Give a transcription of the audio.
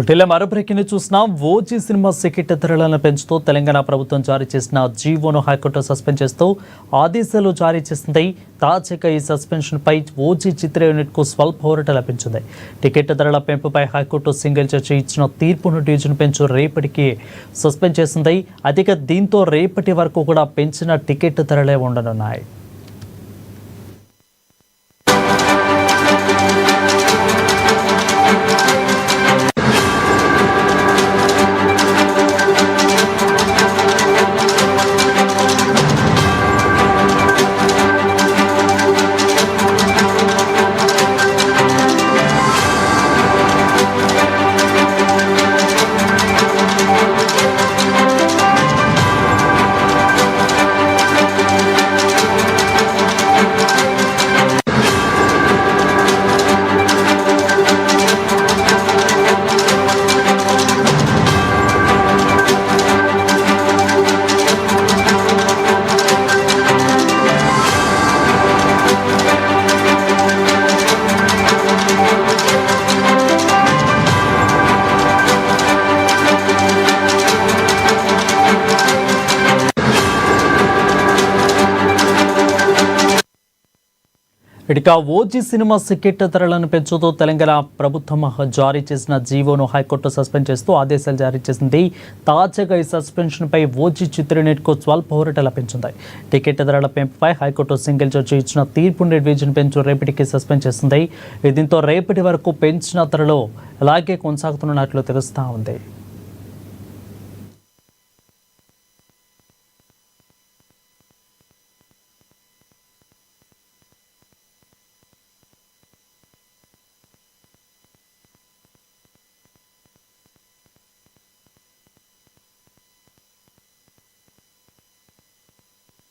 బుల్టెన్లో మరో బ్రేకింగ్ చూస్తున్నాం. OG cinema ticket ధరలను పెంచుతూ తెలంగాణ ప్రభుత్వం జారీ చేసిన జీవోను హైకోర్టు సస్పెండ్ చేస్తూ ఆదేశాలు జారీ చేసింది. తాజాగా ఈ సస్పెన్షన్ పై ఓజీ చిత్ర యూనిట్ కు స్వల్ప ఊరట లభించింది. టికెట్ ధరల పెంపుపై హైకోర్టు సింగిల్ జడ్జి ఇచ్చిన తీర్పును డివిజన్ బెంచ్ రేపటికి సస్పెండ్ చేసింది. అధిక దీంతో రేపటి వరకు కూడా పెంచిన టికెట్ ధరలే ఉండనున్నాయి. ఇక ఓజీ సినిమా టికెట్ ధరలను పెంచుతూ తెలంగాణ ప్రభుత్వం జారీ చేసిన జీవోను హైకోర్టు సస్పెండ్ చేస్తూ ఆదేశాలు జారీ చేసింది. తాజాగా ఈ సస్పెన్షన్ పై ఓజీ చిత్ర యూనిట్ కు స్వల్ప ఊరట లభించింది. టికెట్ ధరల పెంపుపై హైకోర్టు సింగిల్ జడ్జి ఇచ్చిన తీర్పును డివిజన్ బెంచ్ రేపటికి సస్పెండ్ చేసింది. దీంతో రేపటి వరకు పెంచిన ధరలు అలాగే కొనసాగుతున్నట్లు తెలుస్తా ఉంది.